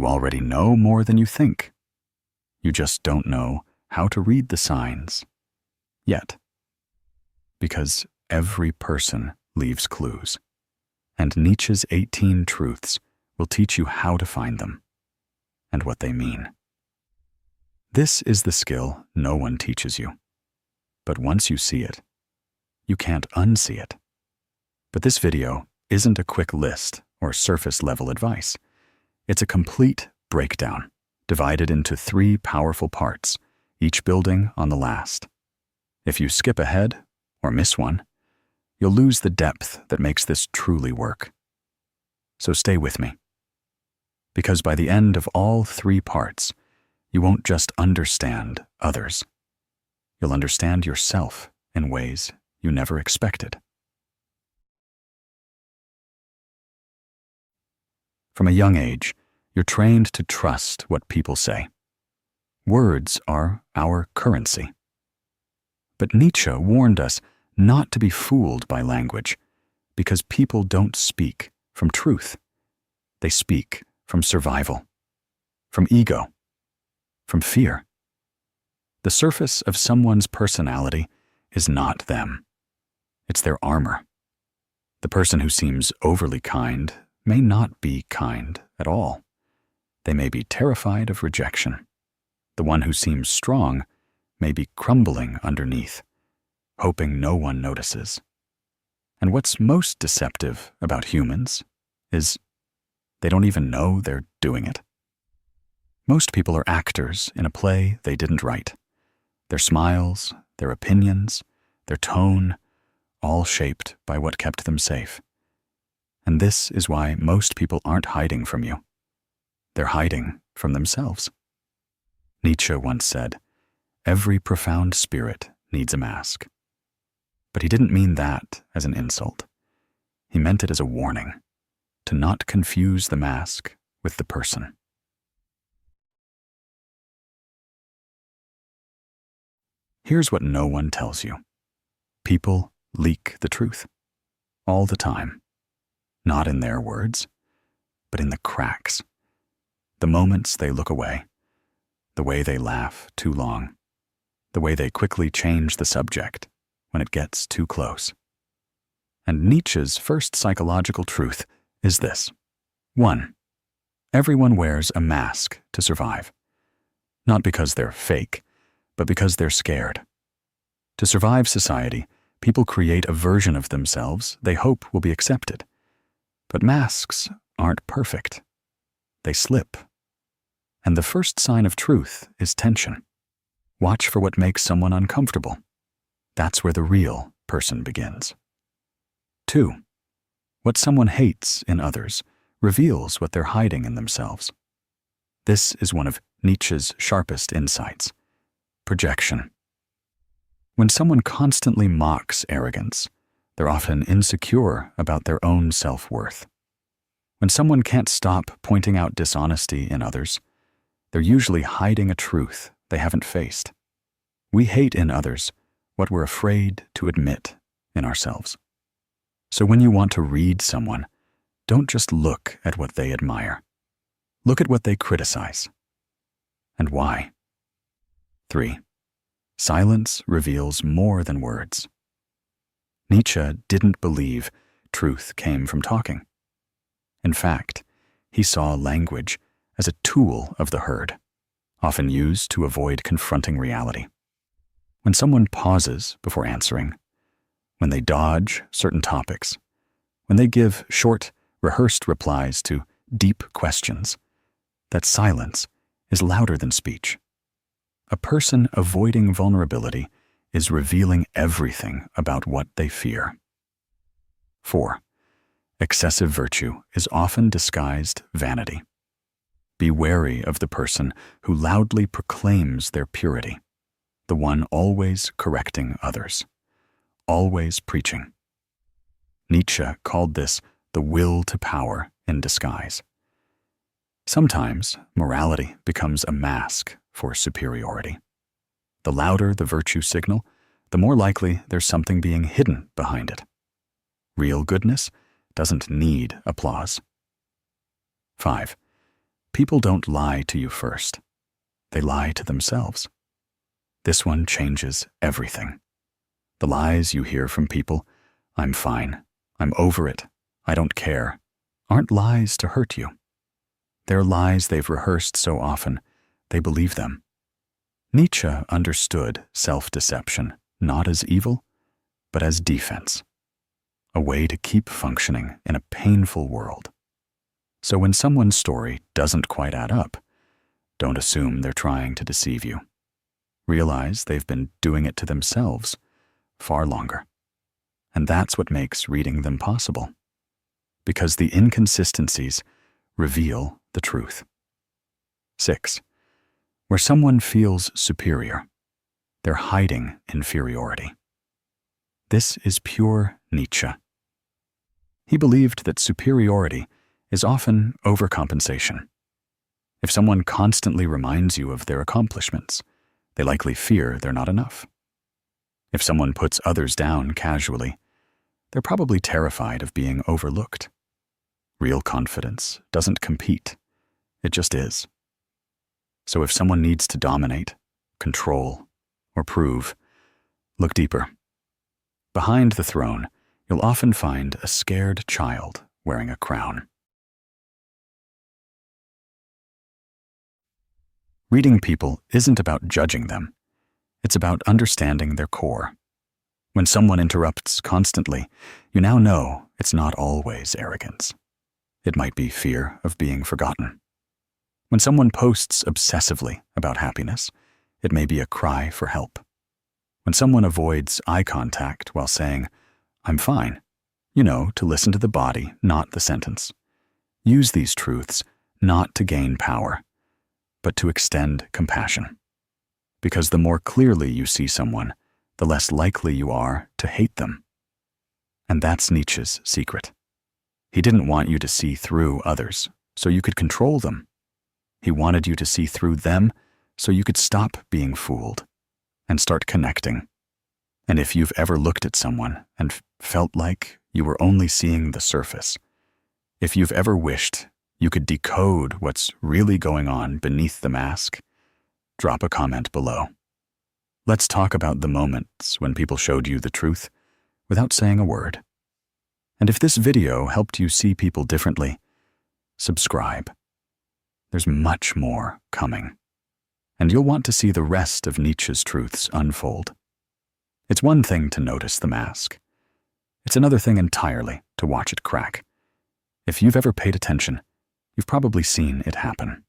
You already know more than you think. You just don't know how to read the signs yet. Because every person leaves clues, and Nietzsche's 18 truths will teach you how to find them and what they mean. This is the skill no one teaches you. But once you see it, you can't unsee it. But this video isn't a quick list or surface-level advice. It's a complete breakdown, divided into 3 powerful parts, each building on the last. If you skip ahead or miss one, you'll lose the depth that makes this truly work. So stay with me. Because by the end of all 3 parts, you won't just understand others. You'll understand yourself in ways you never expected. From a young age, you're trained to trust what people say. Words are our currency. But Nietzsche warned us not to be fooled by language, because people don't speak from truth. They speak from survival, from ego, from fear. The surface of someone's personality is not them. It's their armor. The person who seems overly kind may not be kind at all. They may be terrified of rejection. The one who seems strong may be crumbling underneath, hoping no one notices. And what's most deceptive about humans is they don't even know they're doing it. Most people are actors in a play they didn't write. Their smiles, their opinions, their tone, all shaped by what kept them safe. And this is why most people aren't hiding from you. They're hiding from themselves. Nietzsche once said, "Every profound spirit needs a mask." But he didn't mean that as an insult. He meant it as a warning, to not confuse the mask with the person. Here's what no one tells you. People leak the truth. All the time. Not in their words, but in the cracks. The moments they look away. The way they laugh too long. The way they quickly change the subject when it gets too close. And Nietzsche's first psychological truth is this. 1. Everyone wears a mask to survive. Not because they're fake, but because they're scared. To survive society, people create a version of themselves they hope will be accepted. But masks aren't perfect. They slip. And the first sign of truth is tension. Watch for what makes someone uncomfortable. That's where the real person begins. 2. What someone hates in others reveals what they're hiding in themselves. This is one of Nietzsche's sharpest insights. Projection. When someone constantly mocks arrogance, they're often insecure about their own self-worth. When someone can't stop pointing out dishonesty in others, they're usually hiding a truth they haven't faced. We hate in others what we're afraid to admit in ourselves. So when you want to read someone, don't just look at what they admire. Look at what they criticize. And why? 3. Silence reveals more than words. Nietzsche didn't believe truth came from talking. In fact, he saw language as a tool of the herd, often used to avoid confronting reality. When someone pauses before answering, when they dodge certain topics, when they give short, rehearsed replies to deep questions, that silence is louder than speech. A person avoiding vulnerability is revealing everything about what they fear. 4. Excessive virtue is often disguised vanity. Be wary of the person who loudly proclaims their purity, the one always correcting others, always preaching. Nietzsche called this the will to power in disguise. Sometimes morality becomes a mask for superiority. The louder the virtue signal, the more likely there's something being hidden behind it. Real goodness doesn't need applause. 5. People don't lie to you first. They lie to themselves. This one changes everything. The lies you hear from people, I'm fine, I'm over it, I don't care, aren't lies to hurt you. They're lies they've rehearsed so often, they believe them. Nietzsche understood self-deception not as evil, but as defense, a way to keep functioning in a painful world. So when someone's story doesn't quite add up, don't assume they're trying to deceive you. Realize they've been doing it to themselves far longer. And that's what makes reading them possible. Because the inconsistencies reveal the truth. 6. Where someone feels superior, they're hiding inferiority. This is pure Nietzsche. He believed that superiority is often overcompensation. If someone constantly reminds you of their accomplishments, they likely fear they're not enough. If someone puts others down casually, they're probably terrified of being overlooked. Real confidence doesn't compete, it just is. So if someone needs to dominate, control, or prove, look deeper. Behind the throne, you'll often find a scared child wearing a crown. Reading people isn't about judging them. It's about understanding their core. When someone interrupts constantly, you now know it's not always arrogance. It might be fear of being forgotten. When someone posts obsessively about happiness, it may be a cry for help. When someone avoids eye contact while saying, I'm fine, you know to listen to the body, not the sentence. Use these truths not to gain power, but to extend compassion. Because the more clearly you see someone, the less likely you are to hate them. And that's Nietzsche's secret. He didn't want you to see through others so you could control them. He wanted you to see through them so you could stop being fooled and start connecting. And if you've ever looked at someone and felt like you were only seeing the surface, if you've ever wished you could decode what's really going on beneath the mask, drop a comment below. Let's talk about the moments when people showed you the truth without saying a word. And if this video helped you see people differently, subscribe. There's much more coming. And you'll want to see the rest of Nietzsche's truths unfold. It's one thing to notice the mask. It's another thing entirely to watch it crack. If you've ever paid attention, you've probably seen it happen.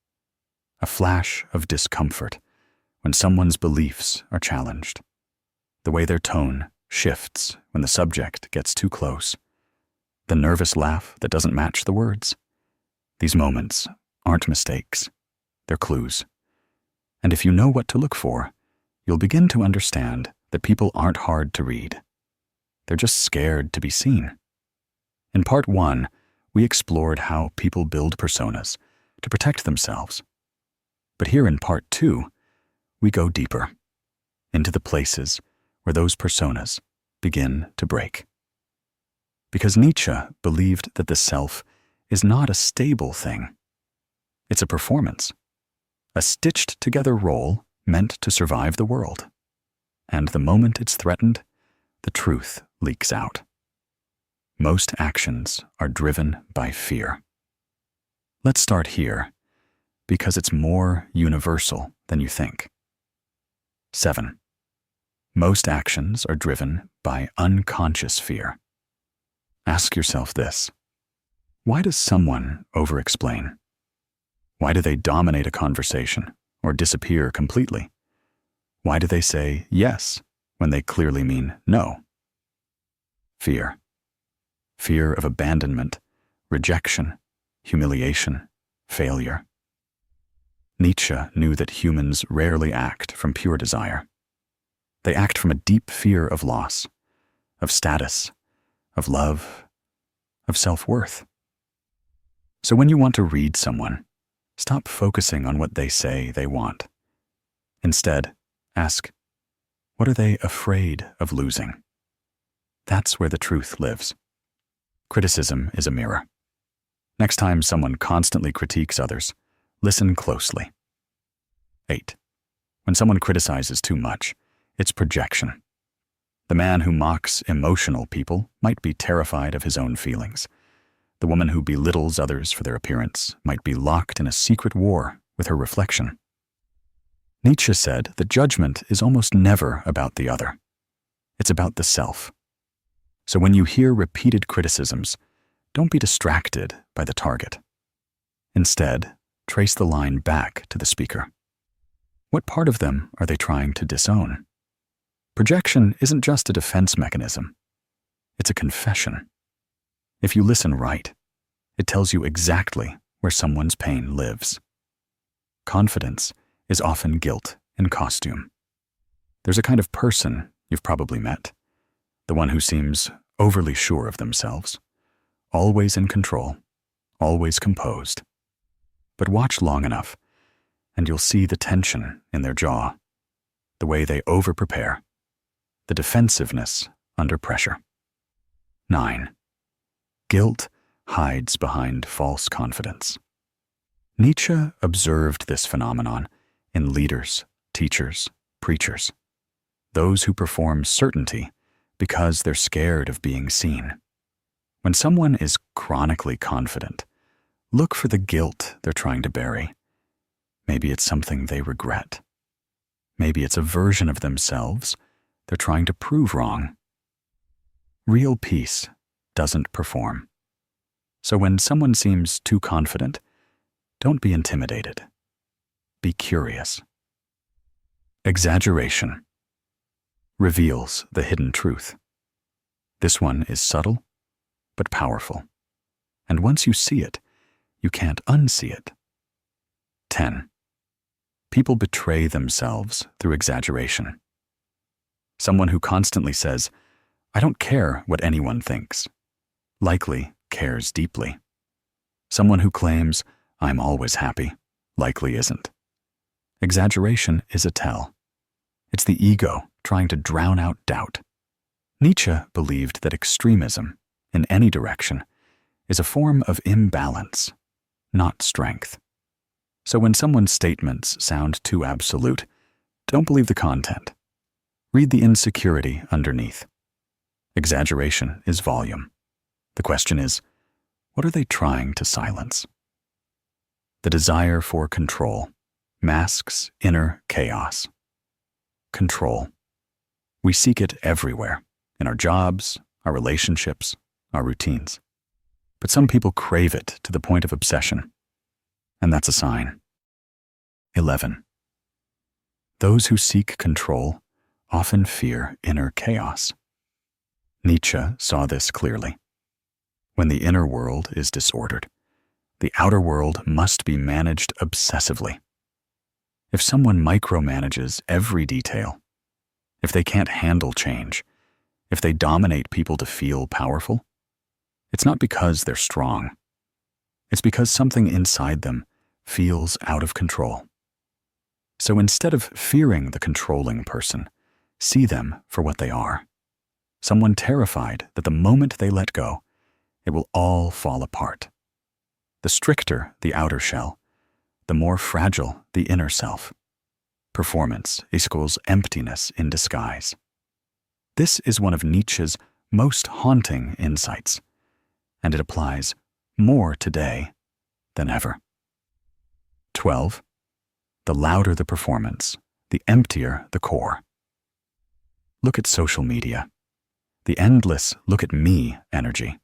A flash of discomfort when someone's beliefs are challenged. The way their tone shifts when the subject gets too close. The nervous laugh that doesn't match the words. These moments aren't mistakes, they're clues. And if you know what to look for, you'll begin to understand that people aren't hard to read. They're just scared to be seen. In part 1, we explored how people build personas to protect themselves. But here in part 2, we go deeper, into the places where those personas begin to break. Because Nietzsche believed that the self is not a stable thing. It's a performance, a stitched-together role meant to survive the world. And the moment it's threatened, the truth leaks out. Most actions are driven by fear. Let's start here, because it's more universal than you think. 7. Most actions are driven by unconscious fear. Ask yourself this: why does someone over-explain? Why do they dominate a conversation or disappear completely? Why do they say yes when they clearly mean no? Fear. Fear of abandonment, rejection, humiliation, failure. Nietzsche knew that humans rarely act from pure desire. They act from a deep fear of loss, of status, of love, of self-worth. So when you want to read someone, stop focusing on what they say they want. Instead, ask, what are they afraid of losing? That's where the truth lives. Criticism is a mirror. Next time someone constantly critiques others, Listen closely. 8. When someone criticizes too much, it's projection. The man who mocks emotional people might be terrified of his own feelings. The woman who belittles others for their appearance might be locked in a secret war with her reflection. Nietzsche said that judgment is almost never about the other. It's about the self. So when you hear repeated criticisms, don't be distracted by the target. Instead, trace the line back to the speaker. What part of them are they trying to disown? Projection isn't just a defense mechanism. It's a confession. If you listen right, it tells you exactly where someone's pain lives. Confidence is often guilt in costume. There's a kind of person you've probably met, the one who seems overly sure of themselves, always in control, always composed. But watch long enough, and you'll see the tension in their jaw, the way they over-prepare, the defensiveness under pressure. 9. Guilt hides behind false confidence. Nietzsche observed this phenomenon in leaders, teachers, preachers, those who perform certainty because they're scared of being seen. When someone is chronically confident, look for the guilt they're trying to bury. Maybe it's something they regret. Maybe it's a version of themselves they're trying to prove wrong. Real peace doesn't perform. So when someone seems too confident, don't be intimidated. Be curious. Exaggeration reveals the hidden truth. This one is subtle, but powerful. And once you see it, you can't unsee it. 10. People betray themselves through exaggeration. Someone who constantly says, "I don't care what anyone thinks," likely cares deeply. Someone who claims, "I'm always happy," likely isn't. Exaggeration is a tell. It's the ego trying to drown out doubt. Nietzsche believed that extremism, in any direction, is a form of imbalance, not strength. So when someone's statements sound too absolute, don't believe the content. Read the insecurity underneath. Exaggeration is volume. The question is, what are they trying to silence? The desire for control masks inner chaos. Control. We seek it everywhere, in our jobs, our relationships, our routines. But some people crave it to the point of obsession, and that's a sign. 11. Those who seek control often fear inner chaos. Nietzsche saw this clearly. When the inner world is disordered, the outer world must be managed obsessively. If someone micromanages every detail, if they can't handle change, if they dominate people to feel powerful, it's not because they're strong. It's because something inside them feels out of control. So instead of fearing the controlling person, see them for what they are. Someone terrified that the moment they let go, it will all fall apart. The stricter the outer shell, the more fragile the inner self. Performance equals emptiness in disguise. This is one of Nietzsche's most haunting insights, and it applies more today than ever. 12. The louder the performance, the emptier the core. Look at social media. The endless look at me energy.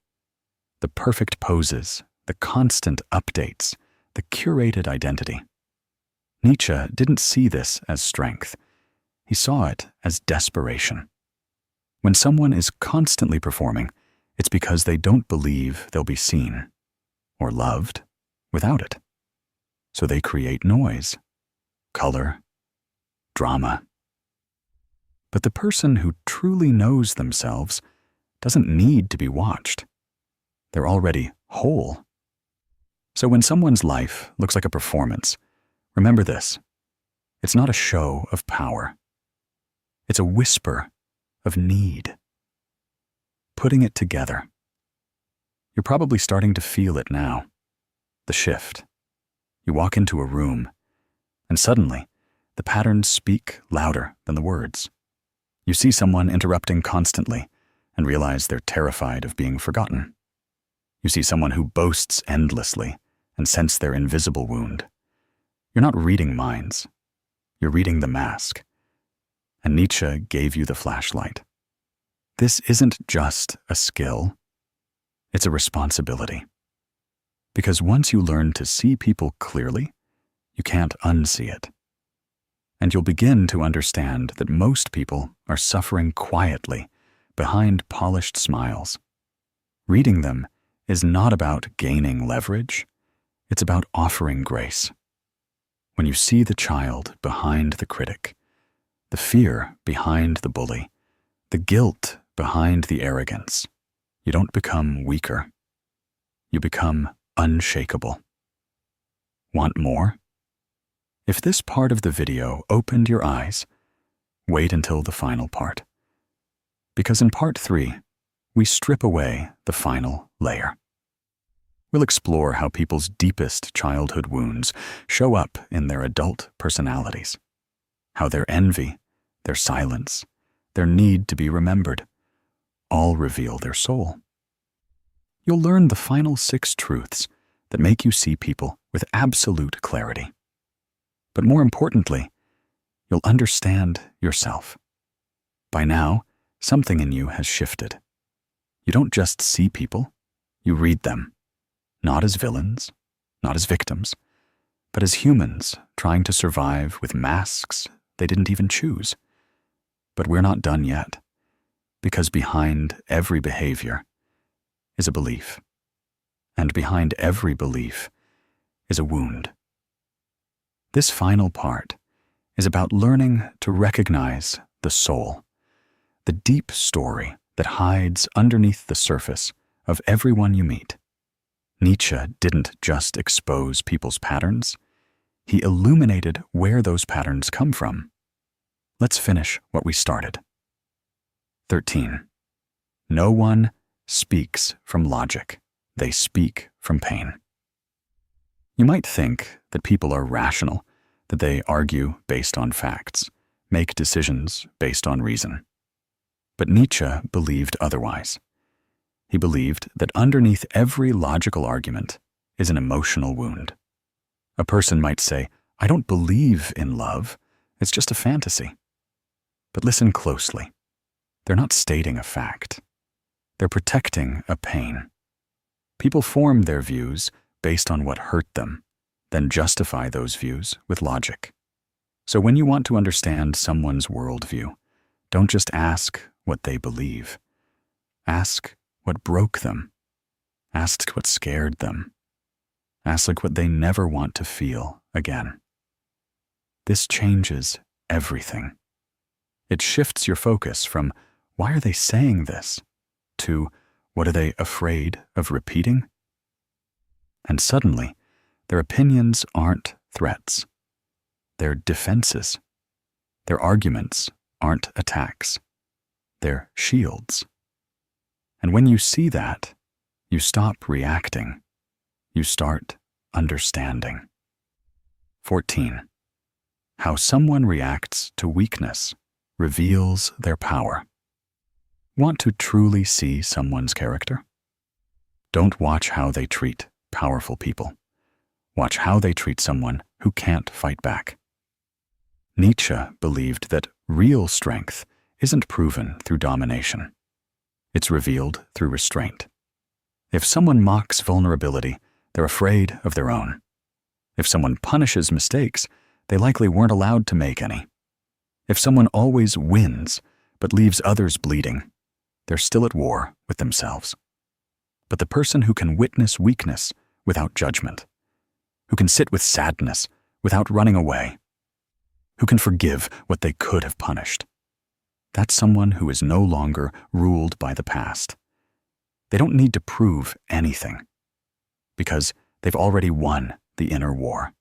The perfect poses, the constant updates, the curated identity. Nietzsche didn't see this as strength. He saw it as desperation. When someone is constantly performing, it's because they don't believe they'll be seen or loved without it. So they create noise, color, drama. But the person who truly knows themselves doesn't need to be watched. They're already whole. So when someone's life looks like a performance, remember this: it's not a show of power. It's a whisper of need. Putting it together. You're probably starting to feel it now. The shift. You walk into a room, and suddenly, the patterns speak louder than the words. You see someone interrupting constantly and realize they're terrified of being forgotten. You see someone who boasts endlessly and sense their invisible wound. You're not reading minds. You're reading the mask. And Nietzsche gave you the flashlight. This isn't just a skill. It's a responsibility. Because once you learn to see people clearly, you can't unsee it. And you'll begin to understand that most people are suffering quietly behind polished smiles. Reading them is not about gaining leverage. It's about offering grace. When you see the child behind the critic, the fear behind the bully, the guilt behind the arrogance, you don't become weaker. You become unshakable. Want more? If this part of the video opened your eyes, wait until the final part. Because in part 3, we strip away the final layer. We'll explore how people's deepest childhood wounds show up in their adult personalities, how their envy, their silence, their need to be remembered, all reveal their soul. You'll learn the final 6 truths that make you see people with absolute clarity. But more importantly, you'll understand yourself. By now, something in you has shifted. You don't just see people, you read them. Not as villains, not as victims, but as humans trying to survive with masks they didn't even choose. But we're not done yet, because behind every behavior is a belief, and behind every belief is a wound. This final part is about learning to recognize the soul, the deep story that hides underneath the surface of everyone you meet. Nietzsche didn't just expose people's patterns, he illuminated where those patterns come from. Let's finish what we started. 13. No one speaks from logic. They speak from pain. You might think that people are rational, that they argue based on facts, make decisions based on reason. But Nietzsche believed otherwise. He believed that underneath every logical argument is an emotional wound. A person might say, "I don't believe in love, it's just a fantasy." But listen closely. They're not stating a fact. They're protecting a pain. People form their views based on what hurt them, then justify those views with logic. So when you want to understand someone's worldview, don't just ask what they believe. Ask what broke them. Ask what scared them. Ask what they never want to feel again. This changes everything. It shifts your focus from, why are they saying this, to, what are they afraid of repeating? And suddenly, their opinions aren't threats. They're defenses. Their arguments aren't attacks. They're shields. And when you see that, you stop reacting. You start understanding. 14. How someone reacts to weakness reveals their power. Want to truly see someone's character? Don't watch how they treat powerful people. Watch how they treat someone who can't fight back. Nietzsche believed that real strength isn't proven through domination. It's revealed through restraint. If someone mocks vulnerability, they're afraid of their own. If someone punishes mistakes, they likely weren't allowed to make any. If someone always wins but leaves others bleeding, they're still at war with themselves. But the person who can witness weakness without judgment, who can sit with sadness without running away, who can forgive what they could have punished, that's someone who is no longer ruled by the past. They don't need to prove anything, because they've already won the inner war.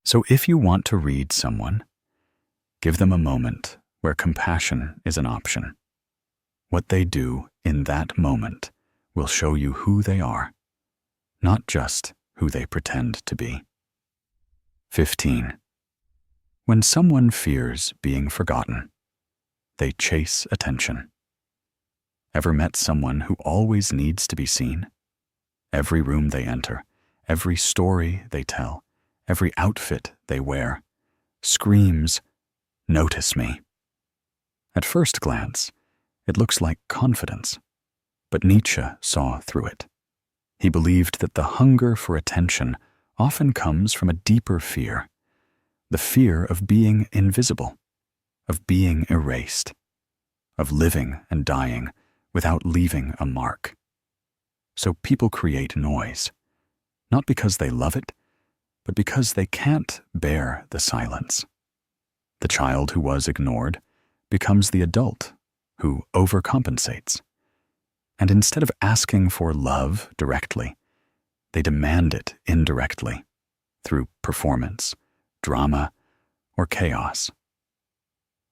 So if you want to read someone, give them a moment where compassion is an option. What they do in that moment will show you who they are, not just who they pretend to be. 15. When someone fears being forgotten, they chase attention. Ever met someone who always needs to be seen? Every room they enter, every story they tell, every outfit they wear screams, "Notice me." At first glance, it looks like confidence, but Nietzsche saw through it. He believed that the hunger for attention often comes from a deeper fear, the fear of being invisible, of being erased, of living and dying without leaving a mark. So people create noise, not because they love it, but because they can't bear the silence. The child who was ignored becomes the adult who overcompensates. And instead of asking for love directly, they demand it indirectly through performance, drama, or chaos.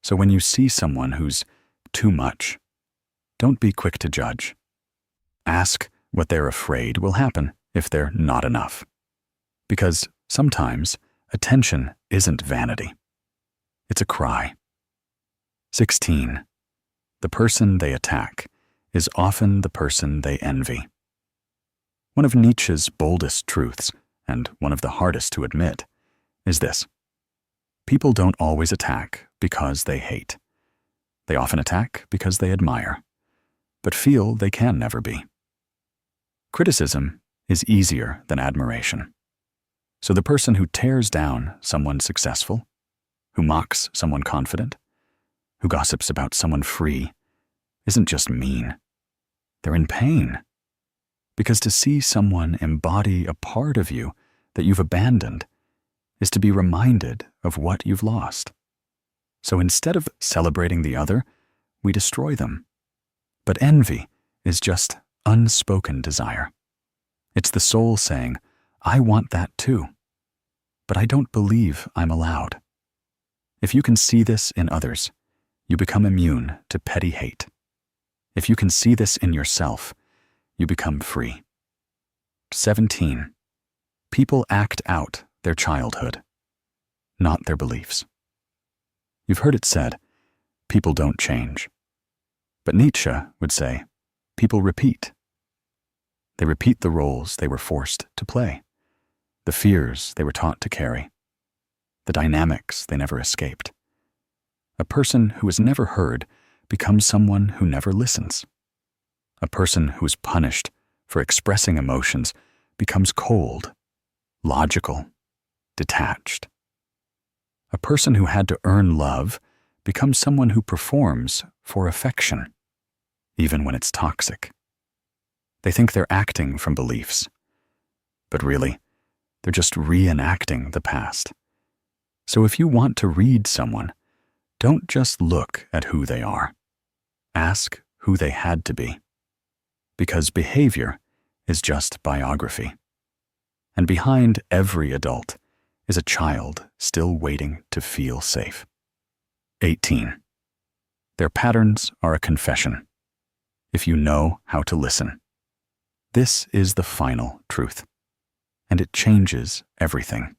So when you see someone who's too much, don't be quick to judge. Ask what they're afraid will happen if they're not enough. Because sometimes attention isn't vanity. It's a cry. 16. The person they attack is often the person they envy. One of Nietzsche's boldest truths, and one of the hardest to admit, is this: people don't always attack because they hate. They often attack because they admire, but feel they can never be. Criticism is easier than admiration. So the person who tears down someone successful, who mocks someone confident, who gossips about someone free, isn't just mean. They're in pain. Because to see someone embody a part of you that you've abandoned is to be reminded of what you've lost. So instead of celebrating the other, we destroy them. But envy is just unspoken desire. It's the soul saying, "I want that too, but I don't believe I'm allowed." If you can see this in others, you become immune to petty hate. If you can see this in yourself, you become free. 17. People act out their childhood, not their beliefs. You've heard it said, people don't change. But Nietzsche would say, people repeat. They repeat the roles they were forced to play, the fears they were taught to carry, the dynamics they never escaped. A person who is never heard becomes someone who never listens. A person who is punished for expressing emotions becomes cold, logical, detached. A person who had to earn love becomes someone who performs for affection, even when it's toxic. They think they're acting from beliefs, but really, they're just reenacting the past. So if you want to read someone, don't just look at who they are. Ask who they had to be. Because behavior is just biography. And behind every adult is a child still waiting to feel safe. 18. Their patterns are a confession, if you know how to listen. This is the final truth, and it changes everything.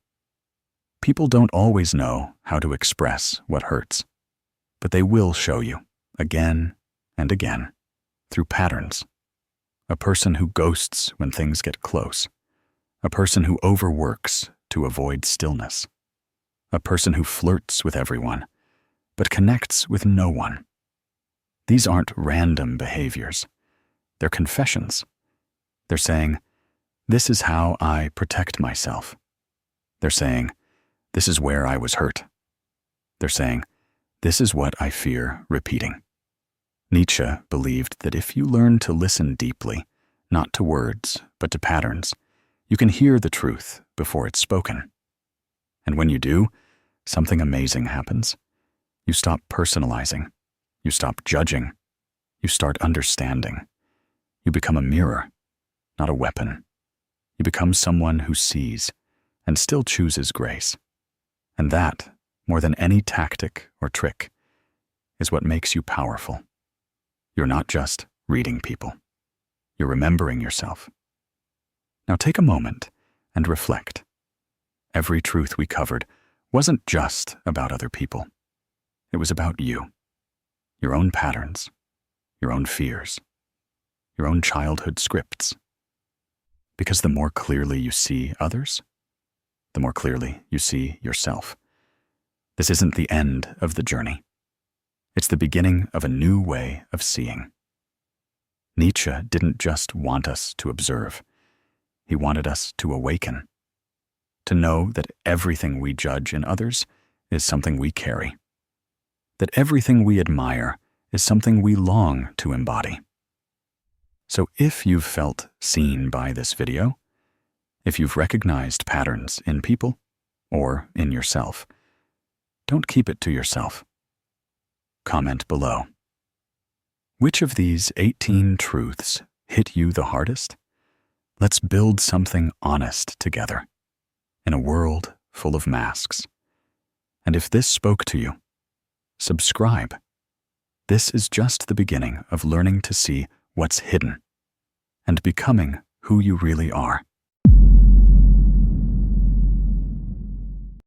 People don't always know how to express what hurts, but they will show you, again and again, through patterns. A person who ghosts when things get close. A person who overworks to avoid stillness. A person who flirts with everyone, but connects with no one. These aren't random behaviors. They're confessions. They're saying, this is how I protect myself. They're saying, this is where I was hurt. They're saying, this is what I fear repeating. Nietzsche believed that if you learn to listen deeply, not to words, but to patterns, you can hear the truth before it's spoken. And when you do, something amazing happens. You stop personalizing. You stop judging. You start understanding. You become a mirror, not a weapon. You become someone who sees and still chooses grace. And that, more than any tactic or trick, is what makes you powerful. You're not just reading people. You're remembering yourself. Now take a moment and reflect. every truth we covered wasn't just about other people. It was about you, your own patterns, your own fears, your own childhood scripts. Because the more clearly you see others, the more clearly you see yourself. This isn't the end of the journey. It's the beginning of a new way of seeing. Nietzsche didn't just want us to observe. He wanted us to awaken, to know that everything we judge in others is something we carry, that everything we admire is something we long to embody. So if you've felt seen by this video, if you've recognized patterns in people or in yourself, don't keep it to yourself. Comment below. Which of these 18 truths hit you the hardest? Let's build something honest together in a world full of masks. And if this spoke to you, subscribe. This is just the beginning of learning to see what's hidden and becoming who you really are.